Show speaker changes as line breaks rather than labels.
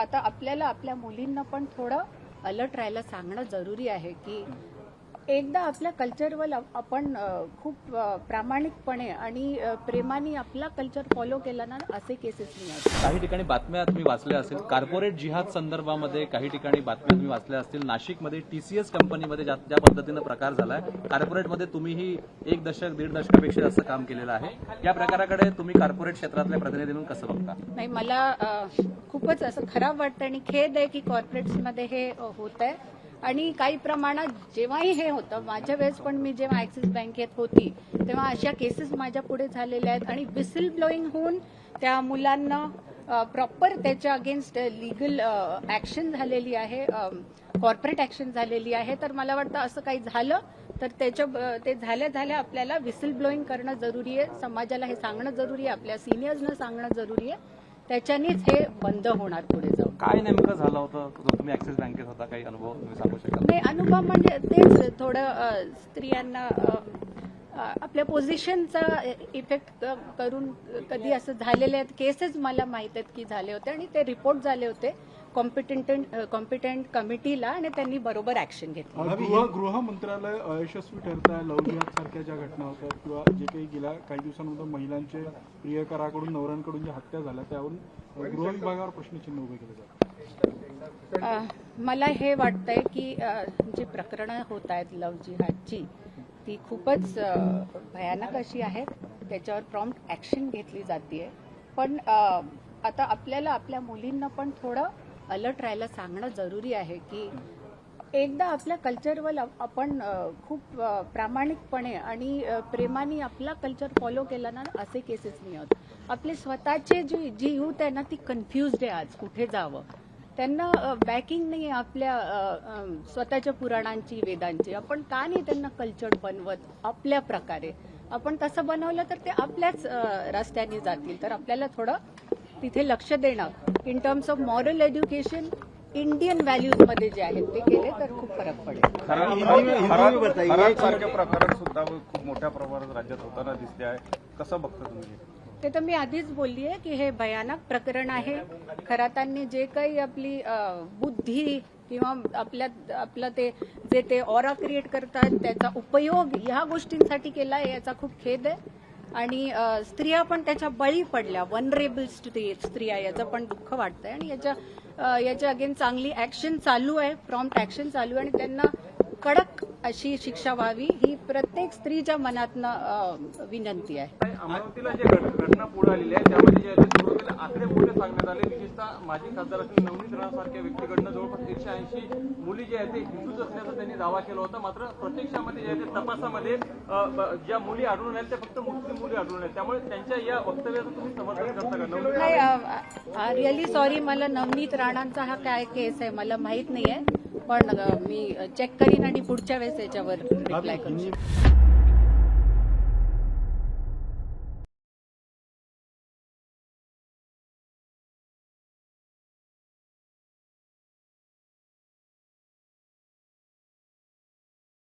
आता आपल्याला आपल्या मुलींना पण थोडं अलर्ट राहायला सांगणं जरुरी आहे की एकदा आपल्या कल्चरवर आपण खूप प्रामाणिकपणे आणि प्रेमाने आपला कल्चर फॉलो केला ना, असे केसेस नाही आहेत.
काही ठिकाणी बातम्या तुम्ही वाचल्या असेल, कॉर्पोरेट जिहाद संदर्भामध्ये काही ठिकाणी बातम्या तुम्ही वाचल्या असतील. नाशिकमध्ये TCS कंपनीमध्ये ज्या पद्धतीनं प्रकार झालाय, कॉर्पोरेटमध्ये तुम्हीही 1 दशक 1.5 दशकापेक्षा जास्त काम केलेलं आहे. या प्रकाराकडे तुम्ही कॉर्पोरेट क्षेत्रातल्या प्रतिनिधी म्हणून कसं बघता?
नाही, मला खूपच असं खराब वाटतं आणि खेद आहे की कॉर्पोरेट्समध्ये हे होत आहे. आणि काही प्रमाणात जेव्हाही हे होतं, माझ्या वेळेस पण मी जेव्हा ऍक्सिस बँकेत होती तेव्हा अशा केसेस माझ्या पुढे झालेल्या आहेत आणि विसिल ब्लोईंग होऊन त्या मुलांना प्रॉपर त्याच्या अगेन्स्ट लिगल ऍक्शन झालेली आहे, कॉर्पोरेट ऍक्शन झालेली आहे. तर मला वाटतं असं काही झालं तर ते झाल्या आपल्याला विसिल ब्लोईंग करणं जरुरी आहे, समाजाला हे सांगणं जरुरी आहे, आपल्या सिनियर्सना सांगणं जरुरी आहे. त्याच्यानेच हे बंद होणार पुढे जाऊन.
काय नेमकं झालं होतं? तुम्ही ऍक्सिस बँकेत होता, काही अनुभव तुम्ही सांगू शकाल?
नाही, अनुभव म्हणजे तेच थोडं स्त्रियांना आपल्या पोझिशनचा इफेक्ट करून कधी असं झालेले आहेत केसेस मला माहित आहेत की झाले होते आणि ते रिपोर्ट झाले होते कॉम्पिटंट कमिटीला आणि त्यांनी बरोबर ऍक्शन घेतली.
गृह मंत्रालय अयशस्वी ठरत आहे. लव्ह जिहाद सारख्या ज्या घटना होतात किंवा जे काही गेल्या काही दिवसांमध्ये महिलांचे प्रियकराकडून नवऱ्यांकडून ज्या हत्या झाल्या त्यावरून गृह विभागावर प्रश्नचिन्ह उभे केले जातात.
मला हे वाटतंय की जी प्रकरणं होत आहेत लव्ह जिहादची ती खूपच भयानक अशी आहेत. त्याच्यावर प्रॉम्प्ट ऍक्शन घेतली जाते. पण आता आपल्याला आपल्या मुलींना पण थोडं अलर्ट राहायला सांगणं जरुरी आहे की एकदा आपल्या कल्चरवर आपण खूप प्रामाणिकपणे आणि प्रेमाने आपला कल्चर फॉलो केला ना, असे केसेस नाही होत. आपले स्वतःचे जी यूथ आहे ना, ती कन्फ्युज्ड आहे आज कुठे जावं. त्यांना बॅकिंग नाही आपल्या स्वतःच्या पुराणांची, वेदांची. आपण का नाही त्यांना कल्चर बनवत आपल्या प्रकारे? आपण तसं बनवलं तर ते आपल्याच रस्त्याने जातील. तर आपल्याला थोडं तिथे लक्ष देणं in terms of moral education, Indian values मध्ये जे आहेत ते केले तर खूप फरक पडेल.
सारख्या प्रकारात सुद्धा खूप मोठ्या प्रमाणात राज्यात होताना दिसते आहे. कसं बघता तुम्ही?
ते तर मी आधीच बोलली आहे की हे भयानक प्रकरण आहे. खरातांनी जे काही आपली बुद्धी किंवा आपलं ते ऑरा क्रिएट करतात त्याचा उपयोग ह्या गोष्टींसाठी केला आहे, याचा खूप खेद आहे. आणि स्त्रिया पण त्याच्या बळी पडल्या, वनरेबल स्त्रिया, याचं पण दुःख वाटतंय. आणि याच्या अगेन चांगली ऍक्शन चालू आहे, प्रॉम्प्ट ऍक्शन चालू आहे आणि त्यांना कडक अशी शिक्षा व्हावी ही प्रत्येक स्त्रीच्या मनातनं विनंती आहे.
अमरावतीला जे घटना पुढे आलेली आहे त्यामध्ये जे सुरुवातीला आकडे मोठे सांगण्यात आले. विशेषतः माजी खासदार असलेल्या नवनीत राणासारख्या व्यक्तीकडनं जवळपास 180 मुली जे आहेत ते हिंदूच असल्याचा त्यांनी दावा केला होता. मात्र प्रत्यक्षामध्ये जे आहे ते तपासामध्ये ज्या मुली आढळून आहेत त्या फक्त मुस्लिम मुली आढळून आहेत. त्यामुळे त्यांच्या या वक्तव्याचं तुम्ही समर्थन करता का?
नाही, रिअली सॉरी, मला नवनीत राणांचा हा काय केस आहे मला माहित नाहीये. पण मी चेक करीन आणि पुढच्या वेळेस याच्यावर रिप्लाय करू.